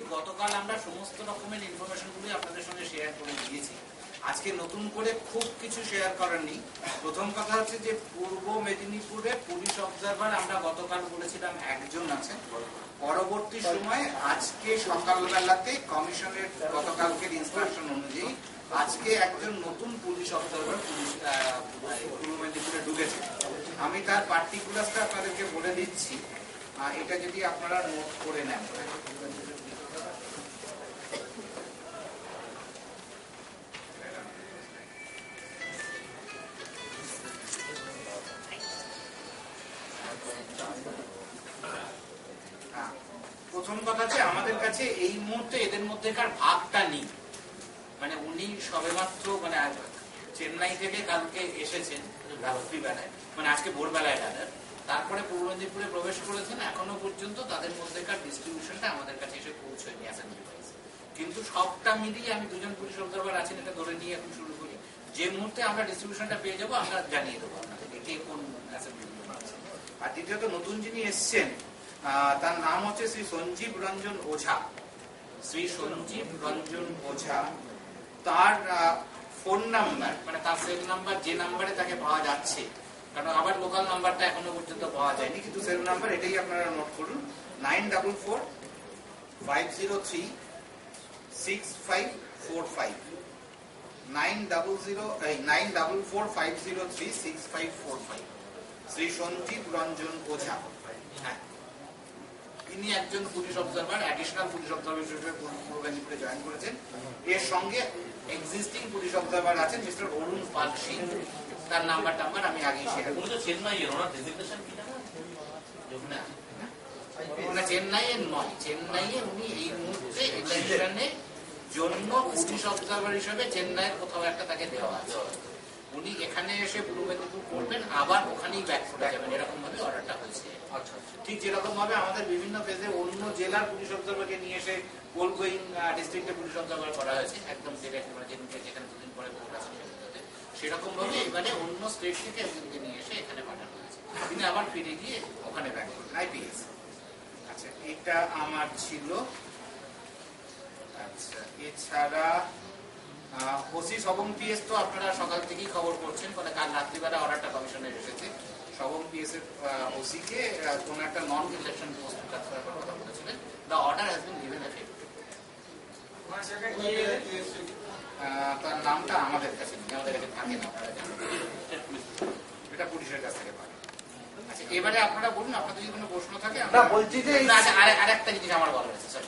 গতকাল আমরা সমস্ত রকমের ইনফরমেশনগুলি আপনাদের সঙ্গে শেয়ার করে দিয়েছি। আজকে নতুন করে খুব কিছু শেয়ার করার নেই। প্রথম কথা হচ্ছে যে পূর্ব মেদিনীপুরে পুলিশ অবজারভার আমরা গতকাল বলেছিলাম একজন আছেন। পরবর্তী সময়ে আজকে সকালবেলাতে কমিশনের গতকালকের ইনস্ট্রাকশন অনুযায়ী আজকে একজন নতুন পুলিশ অবজারভার পূর্ব মেদিনীপুরে ঢুকেছে। আমি তার পার্টিকুলারটা আপনাদেরকে বলে দিচ্ছি, এটা যদি আপনারা নোট করে নেন। প্রথম কথা হচ্ছে আমাদের কাছে এই মুহূর্তে এদের মধ্যেকার ভাগটা নেই। মানে উনি সবেমাত্র চেন্নাই থেকে কালকে এসেছেন রাত্রিবেলায়, আজকে ভোরবেলায় রাজার, তারপরে পূর্ব মেদিনীপুরে প্রবেশ করেছেন। এখনো পর্যন্ত তাদের মধ্যেকার ডিস্ট্রিবিউশনটা আমাদের কাছে এসে পৌঁছয়নি অ্যাসেম্বলি ওয়াইজ। কিন্তু সবটা মিলিয়ে আমি দুজন পুলিশ অবজারভার আছেন এটা ধরে নিয়ে এখন শুরু করি। যে মুহূর্তে আমরা ডিস্ট্রিবিউশনটা পেয়ে যাবো আমরা জানিয়ে দেবো আপনাদেরকে কে কোন অ্যাসেম্বলি আছে। আর দ্বিতীয়ত নতুন যিনি এসছেন তার নাম হচ্ছে শ্রী সঞ্জীব রঞ্জন ওঝা। শ্রী সঞ্জীব রঞ্জন ওঝা, তার ফোন নাম্বার তার সেল নাম্বার যে নাম্বারে তাকে পাওয়া যাচ্ছে, কারণ আবার লোকাল নাম্বারটা এখনো পর্যন্ত পাওয়া যায়নি, কিন্তু সেল নাম্বার এটাই আপনারা নোট করুন 9445036545 9445036545 শ্রী সঞ্জীব রঞ্জন ওঝা। তিনি একজন police observer, additional police observer হিসেবে পূর্ব মেদিনীপুরে জয়েন করেছেন। এর সঙ্গে এক্সিস্টিং পুলিশ অবজারভার আছেন মিস্টার অরুণ পাল সিং, তার নাম্বার আমি আগেই শেয়ার করেছি। চেন্নাইয়ের নয়, চেন্নাইয়ে উনি এই মুহূর্তে ইলেকশনের জন্য পুলিশ অবজারভার হিসেবে চেন্নাইয়ের কোথাও একটা তাকে দেওয়া আছে। উনি এখানে এসে পূর্ব মেদিনীপুর করবেন, আবার ওখানেই ব্যাক করে যাবেন, এরকম ভাবে অর্ডারটা হয়েছে। ঠিক যেরকম ভাবে আমাদের বিভিন্ন ফেজে অন্য জেলার পুলিশ অবজারভারকে নিয়ে এসে কোলগোয়িং ডিস্ট্রিক্টে পুলিশ অবজারভার করা হয়েছে একদম যেখানে দুদিন পরে ভোট আছে সেরকম ভাবে এবারে অন্য স্টেট থেকে একজনকে নিয়ে এসে এখানে পাঠানো হয়েছে। তিনি আবার ফিরে গিয়ে ওখানে ব্যাক করবেন আইপিএস। আচ্ছা, এটা আমার ছিল। আচ্ছা, এছাড়া ওসি সবং পিএস তো আপনারা সকাল থেকেই খবর করছেন, কাল রাত্রিবেলা অর্ডারটা কমিশনের এসেছে। সবং পিএস এর ওসি কে কোন একটা নন ইলেকশন পোস্ট ট্রান্সফার করার কথা বলেছিলেন। The order has been given effect. তার নামটা আমাদের কাছে নেই, আমাদের কাছে থাকে না, আপনারা জানেন, এটা পুলিশের কাছ থেকে পাবেন। আচ্ছা, এবারে আপনারা বলুন, আপনাদের যদি কোনো প্রশ্ন থাকে। বলছি যে আরেকটা জিনিস আমার বলার আছে স্যার।